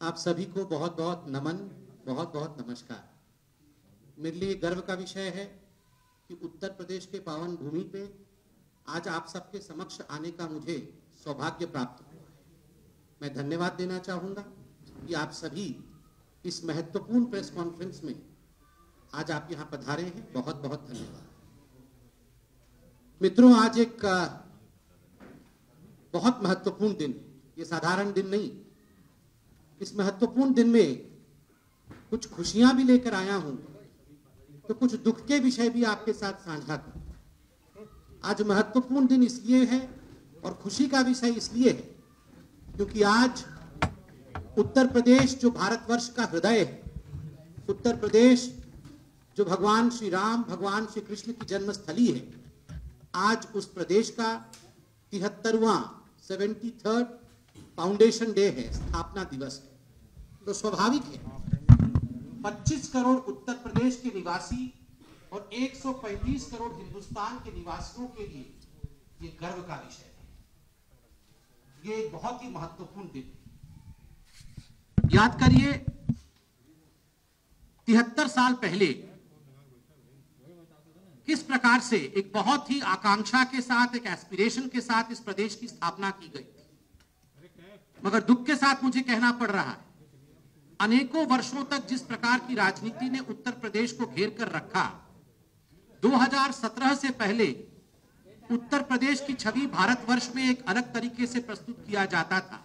आप सभी को बहुत बहुत नमन, बहुत बहुत नमस्कार। मेरे लिए गर्व का विषय है कि उत्तर प्रदेश के पावन भूमि पे आज आप सबके समक्ष आने का मुझे सौभाग्य प्राप्त हुआ है। मैं धन्यवाद देना चाहूँगा कि आप सभी इस महत्वपूर्ण प्रेस कॉन्फ्रेंस में आज आप यहाँ पधारे हैं। बहुत बहुत धन्यवाद। मित्रों, आज एक बहुत महत्वपूर्ण दिन है। ये साधारण दिन नहीं। इस महत्वपूर्ण दिन में कुछ खुशियां भी लेकर आया हूं, तो कुछ दुख के विषय भी आपके साथ साझा कर। आज महत्वपूर्ण दिन इसलिए है और खुशी का विषय इसलिए है क्योंकि आज उत्तर प्रदेश जो भारतवर्ष का हृदय है, उत्तर प्रदेश जो भगवान श्री राम, भगवान श्री कृष्ण की जन्मस्थली है, आज उस प्रदेश का 73वां 73rd फाउंडेशन डे है, स्थापना दिवस है। तो स्वाभाविक है 25 करोड़ उत्तर प्रदेश के निवासी और 135 करोड़ हिंदुस्तान के निवासियों के लिए ये गर्व का विषय है। ये एक बहुत ही महत्वपूर्ण दिन है। याद करिए 73 साल पहले किस प्रकार से एक बहुत ही आकांक्षा के साथ, एक एस्पिरेशन के साथ इस प्रदेश की स्थापना की गई थी। मगर दुख के साथ मुझे कहना पड़ रहा है, अनेकों वर्षों तक जिस प्रकार की राजनीति ने उत्तर प्रदेश को घेर कर रखा, 2017 से पहले उत्तर प्रदेश की छवि भारतवर्ष में एक अलग तरीके से प्रस्तुत किया जाता था।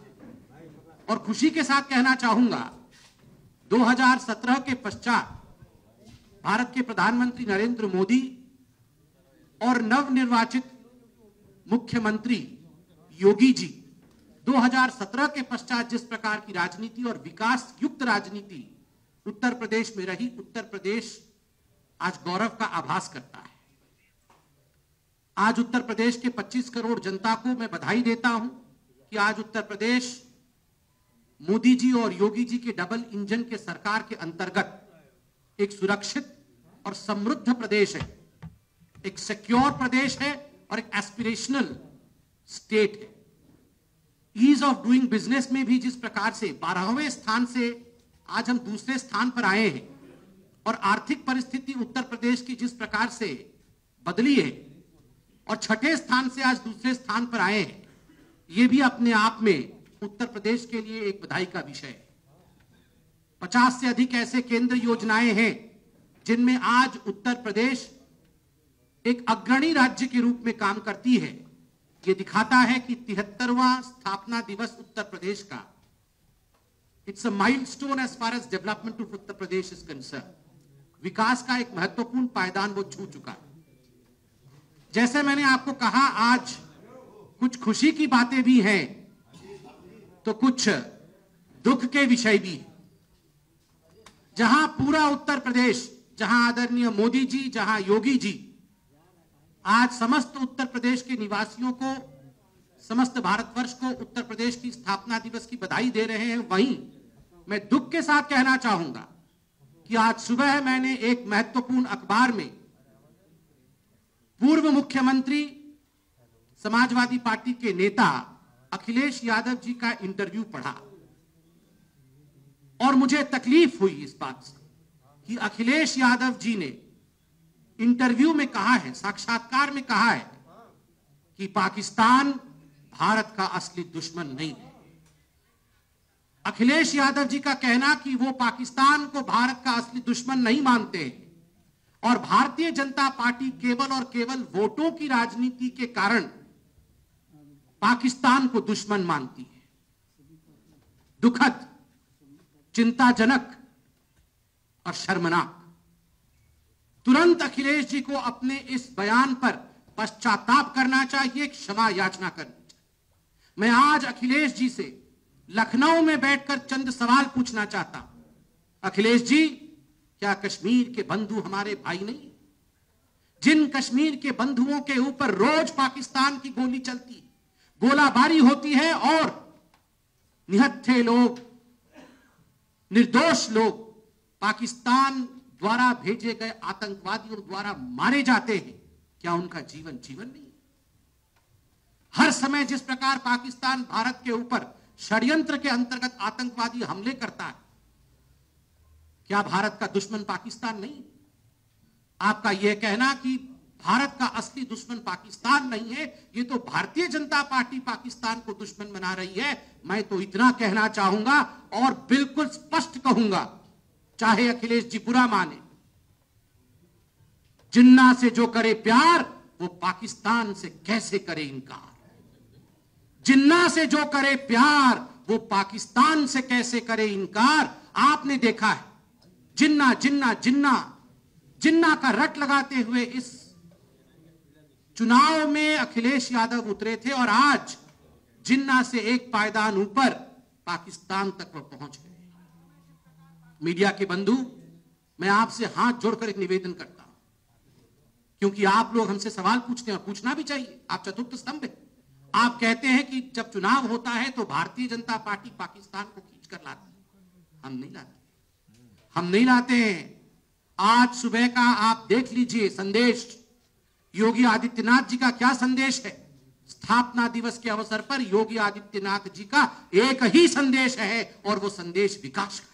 और खुशी के साथ कहना चाहूंगा 2017 के पश्चात भारत के प्रधानमंत्री नरेंद्र मोदी और नवनिर्वाचित मुख्यमंत्री योगी जी 2017 के पश्चात जिस प्रकार की राजनीति और विकास युक्त राजनीति उत्तर प्रदेश में रही, उत्तर प्रदेश आज गौरव का आभास करता है। आज उत्तर प्रदेश के 25 करोड़ जनता को मैं बधाई देता हूं कि आज उत्तर प्रदेश मोदी जी और योगी जी के डबल इंजन के सरकार के अंतर्गत एक सुरक्षित और समृद्ध प्रदेश है, एक सिक्योर प्रदेश है और एक एस्पिरेशनल स्टेट है। ईज ऑफ डूइंग बिजनेस में भी जिस प्रकार से 12वें स्थान से आज हम दूसरे स्थान पर आए हैं और आर्थिक परिस्थिति उत्तर प्रदेश की जिस प्रकार से बदली है और 6ठे स्थान से आज दूसरे स्थान पर आए हैं, यह भी अपने आप में उत्तर प्रदेश के लिए एक बधाई का विषय है। 50 से अधिक ऐसे केंद्र योजनाएं हैं जिनमें आज उत्तर प्रदेश एक अग्रणी राज्य के रूप में काम करती है। ये दिखाता है कि 73वां स्थापना दिवस उत्तर प्रदेश का it's a milestone as far as development of Uttar Pradesh is concern. विकास का एक महत्वपूर्ण पायदान वो छू चुका है। जैसे मैंने आपको कहा, आज कुछ खुशी की बातें भी हैं तो कुछ दुख के विषय भी। जहां पूरा उत्तर प्रदेश, जहां आदरणीय मोदी जी, जहां योगी जी आज समस्त उत्तर प्रदेश के निवासियों को, समस्त भारतवर्ष को उत्तर प्रदेश की स्थापना दिवस की बधाई दे रहे हैं, वहीं मैं दुख के साथ कहना चाहूंगा कि आज सुबह मैंने एक महत्वपूर्ण अखबार में पूर्व मुख्यमंत्री समाजवादी पार्टी के नेता अखिलेश यादव जी का इंटरव्यू पढ़ा और मुझे तकलीफ हुई इस बात से कि अखिलेश यादव जी ने इंटरव्यू में कहा है, साक्षात्कार में कहा है कि पाकिस्तान भारत का असली दुश्मन नहीं है। अखिलेश यादव जी का कहना कि वो पाकिस्तान को भारत का असली दुश्मन नहीं मानते हैं और भारतीय जनता पार्टी केवल और केवल वोटों की राजनीति के कारण पाकिस्तान को दुश्मन मानती है। दुखद, चिंताजनक और शर्मनाक। तुरंत अखिलेश जी को अपने इस बयान पर पश्चाताप करना चाहिए, क्षमा याचना करनी चाहिए। मैं आज अखिलेश जी से लखनऊ में बैठकर चंद सवाल पूछना चाहता हूं। अखिलेश जी, क्या कश्मीर के बंधु हमारे भाई नहीं? जिन कश्मीर के बंधुओं के ऊपर रोज पाकिस्तान की गोली चलती है, गोलाबारी होती है और निहत्थे लोग, निर्दोष लोग पाकिस्तान द्वारा भेजे गए आतंकवादियों द्वारा मारे जाते हैं, क्या उनका जीवन जीवन नहीं? हर समय जिस प्रकार पाकिस्तान भारत के ऊपर षड्यंत्र के अंतर्गत आतंकवादी हमले करता है, क्या भारत का दुश्मन पाकिस्तान नहीं? आपका यह कहना कि भारत का असली दुश्मन पाकिस्तान नहीं है, ये तो भारतीय जनता पार्टी पाकिस्तान को दुश्मन बना रही है। मैं तो इतना कहना चाहूंगा और बिल्कुल स्पष्ट कहूंगा, चाहे अखिलेश जी बुरा माने, जिन्ना से जो करे प्यार वो पाकिस्तान से कैसे करे इनकार। जिन्ना से जो करे प्यार वो पाकिस्तान से कैसे करे इनकार। आपने देखा है जिन्ना जिन्ना जिन्ना जिन्ना का रट लगाते हुए इस चुनाव में अखिलेश यादव उतरे थे और आज जिन्ना से एक पायदान ऊपर पाकिस्तान तक वो पहुंच गए। मीडिया के बंधु, मैं आपसे हाथ जोड़कर एक निवेदन करता हूं, क्योंकि आप लोग हमसे सवाल पूछते हैं और पूछना भी चाहिए। आप चतुर्थ स्तंभ है। आप कहते हैं कि जब चुनाव होता है तो भारतीय जनता पार्टी पाकिस्तान को खींचकर लाती है। हम नहीं लाते, हम नहीं लाते हैं। आज सुबह का आप देख लीजिए संदेश, योगी आदित्यनाथ जी का क्या संदेश है। स्थापना दिवस के अवसर पर योगी आदित्यनाथ जी का एक ही संदेश है और वो संदेश विकास का है।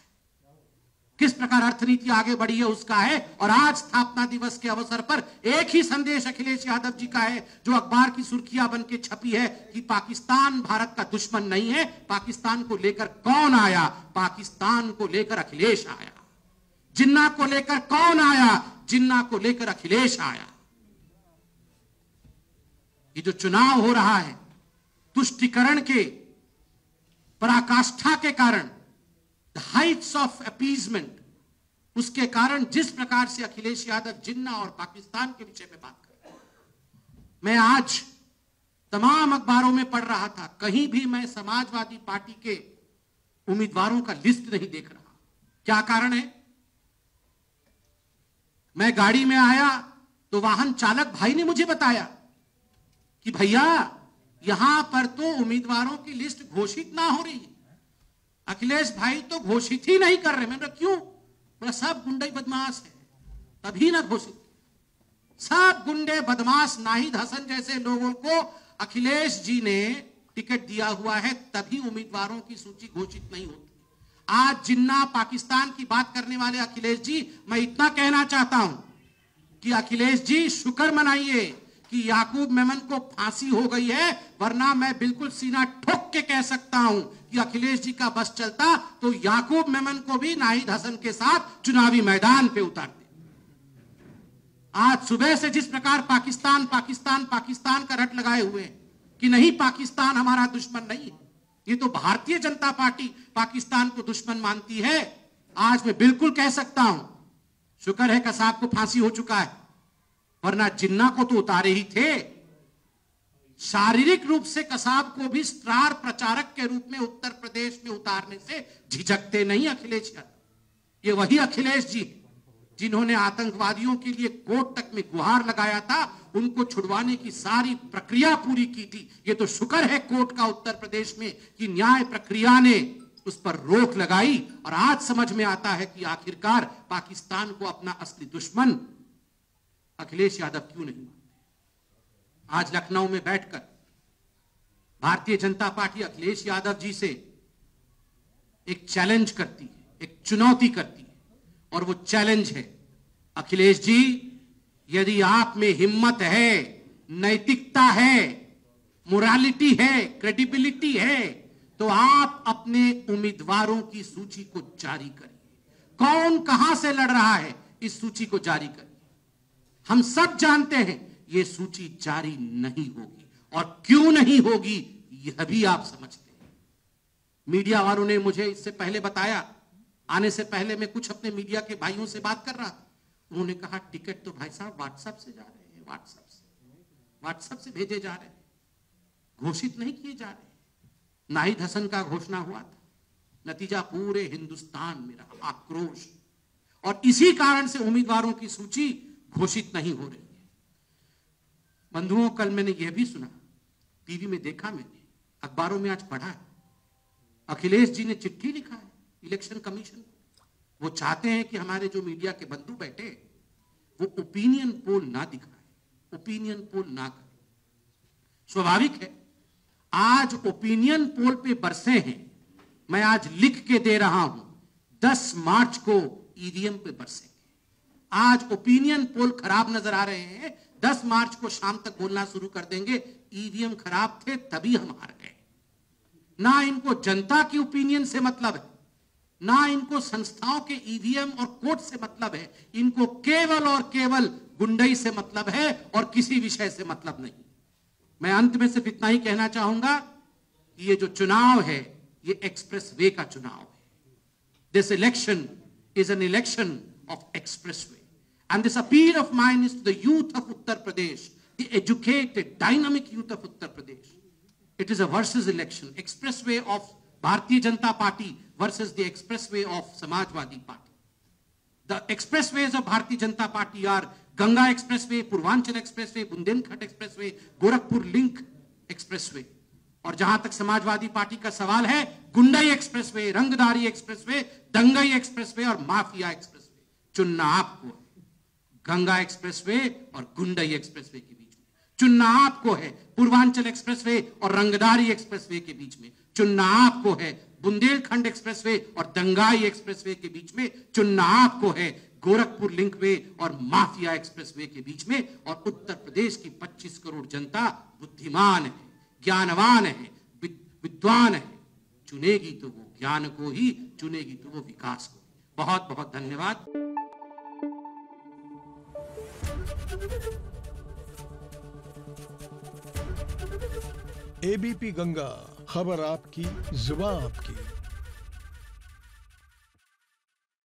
किस प्रकार अर्थनीति आगे बढ़ी है उसका है। और आज स्थापना दिवस के अवसर पर एक ही संदेश अखिलेश यादव जी का है, जो अखबार की सुर्खियां बन के छपी है कि पाकिस्तान भारत का दुश्मन नहीं है। पाकिस्तान को लेकर कौन आया? पाकिस्तान को लेकर अखिलेश आया। जिन्ना को लेकर कौन आया? जिन्ना को लेकर अखिलेश आया। ये जो चुनाव हो रहा है तुष्टिकरण के पराकाष्ठा के कारण, द हाइट्स ऑफ अपीजमेंट, उसके कारण जिस प्रकार से अखिलेश यादव जिन्ना और पाकिस्तान के विषय में बात कर रहे हैं, मैं आज तमाम अखबारों में पढ़ रहा था, कहीं भी मैं समाजवादी पार्टी के उम्मीदवारों का लिस्ट नहीं देख रहा। क्या कारण है? मैं गाड़ी में आया तो वाहन चालक भाई ने मुझे बताया कि भैया यहां पर तो उम्मीदवारों की लिस्ट घोषित ना हो रही, अखिलेश भाई तो घोषित ही नहीं कर रहे। मैंने क्यों? बोला सब गुंडे बदमाश है, तभी ना घोषित। सब गुंडे बदमाश नाहिद हसन जैसे लोगों को अखिलेश जी ने टिकट दिया हुआ है, तभी उम्मीदवारों की सूची घोषित नहीं होती। आज जिन्ना पाकिस्तान की बात करने वाले अखिलेश जी, मैं इतना कहना चाहता हूं कि अखिलेश जी शुक्र मनाइए कि याकूब मेमन को फांसी हो गई है, वरना मैं बिल्कुल सीना ठोक के कह सकता हूं कि अखिलेश जी का बस चलता तो याकूब मेमन को भी नाहिद हसन के साथ चुनावी मैदान पे उतारते। आज सुबह से जिस प्रकार पाकिस्तान पाकिस्तान पाकिस्तान का रट लगाए हुए हैं कि नहीं पाकिस्तान हमारा दुश्मन नहीं है, ये तो भारतीय जनता पार्टी पाकिस्तान को दुश्मन मानती है। आज मैं बिल्कुल कह सकता हूं शुक्र है कसाब को फांसी हो चुका है, वरना जिन्ना को तो उतारे ही थे। शारीरिक रूप से कसाब को भी स्टार प्रचारक के रूप में उत्तर प्रदेश में उतारने से झिझकते नहीं अखिलेश यादव। ये वही अखिलेश जी जिन्होंने आतंकवादियों के लिए कोर्ट तक में गुहार लगाया था, उनको छुड़वाने की सारी प्रक्रिया पूरी की थी। ये तो शुक्र है कोर्ट का उत्तर प्रदेश में कि न्याय प्रक्रिया ने उस पर रोक लगाई और आज समझ में आता है कि आखिरकार पाकिस्तान को अपना असली दुश्मन अखिलेश यादव क्यों नहीं मानते। आज लखनऊ में बैठकर भारतीय जनता पार्टी अखिलेश यादव जी से एक चैलेंज करती है, एक चुनौती करती है, और वो चैलेंज है, अखिलेश जी यदि आप में हिम्मत है, नैतिकता है, मोरालिटी है, क्रेडिबिलिटी है, तो आप अपने उम्मीदवारों की सूची को जारी करिए। कौन कहां से लड़ रहा है इस सूची को जारी करिए। हम सब जानते हैं यह सूची जारी नहीं होगी, और क्यों नहीं होगी यह भी आप समझते हैं। मीडिया वालों ने मुझे इससे पहले बताया, आने से पहले मैं कुछ अपने मीडिया के भाइयों से बात कर रहा था, उन्होंने कहा टिकट तो भाई साहब व्हाट्सएप से जा रहे हैं, व्हाट्सएप से भेजे जा रहे हैं, घोषित नहीं किए जा रहे। नाहिद हसन का घोषणा हुआ था, नतीजा पूरे हिंदुस्तान में रहा आक्रोश, और इसी कारण से उम्मीदवारों की सूची घोषित नहीं हो रही है। बंधुओं, कल मैंने यह भी सुना, टीवी में देखा, मैंने अखबारों में आज पढ़ा है, अखिलेश जी ने चिट्ठी लिखा है इलेक्शन कमीशन को। वो चाहते हैं कि हमारे जो मीडिया के बंधु बैठे वो ओपिनियन पोल ना दिखाए, ओपिनियन पोल ना करें। स्वाभाविक है, आज ओपिनियन पोल पे बरसे हैं, मैं आज लिख के दे रहा हूं, 10 मार्च को ईवीएम पे बरसेंगे। आज ओपिनियन पोल खराब नजर आ रहे हैं, 10 मार्च को शाम तक बोलना शुरू कर देंगे ईवीएम खराब थे तभी हम हार गए। ना इनको जनता की ओपिनियन से मतलब है, ना इनको संस्थाओं के ईवीएम और कोर्ट से मतलब है, इनको केवल और केवल गुंडई से मतलब है और किसी विषय से मतलब नहीं। मैं अंत में सिर्फ इतना ही कहना चाहूंगा कि ये जो चुनाव है ये एक्सप्रेस वे का चुनाव है। This election is an election of expressway, and this appeal of mine is to the youth of Uttar Pradesh, the educated, dynamic youth of Uttar Pradesh. It is a versus election, expressway of Bharatiya Janata Party versus the expressway of Samajwadi Party. The expressways of Bharatiya Janata Party are Ganga Expressway, Purvanchal Expressway, Bundelkhand Expressway, Gorakhpur Link Expressway. और जहां तक Samajwadi party का सवाल है, गुंडई expressway, रंगदारी expressway, दंगई expressway और mafia expressway. चुनना आपको है गंगा एक्सप्रेसवे और गुंडई एक्सप्रेसवे के बीच में, चुनना आपको है पूर्वांचल एक्सप्रेसवे और रंगदारी एक्सप्रेसवे के बीच में, चुनना आपको है बुंदेलखंड एक्सप्रेसवे और दंगाई एक्सप्रेसवे के बीच में, चुनना आपको है गोरखपुर लिंकवे और माफिया एक्सप्रेसवे के बीच में। और उत्तर प्रदेश की 25 करोड़ जनता बुद्धिमान है, ज्ञानवान है, विद्वान है, चुनेगी तो वो ज्ञान को ही, चुनेगी तो वो विकास को। बहुत बहुत धन्यवाद। एबीपी गंगा, खबर आपकी, जुबान आपकी।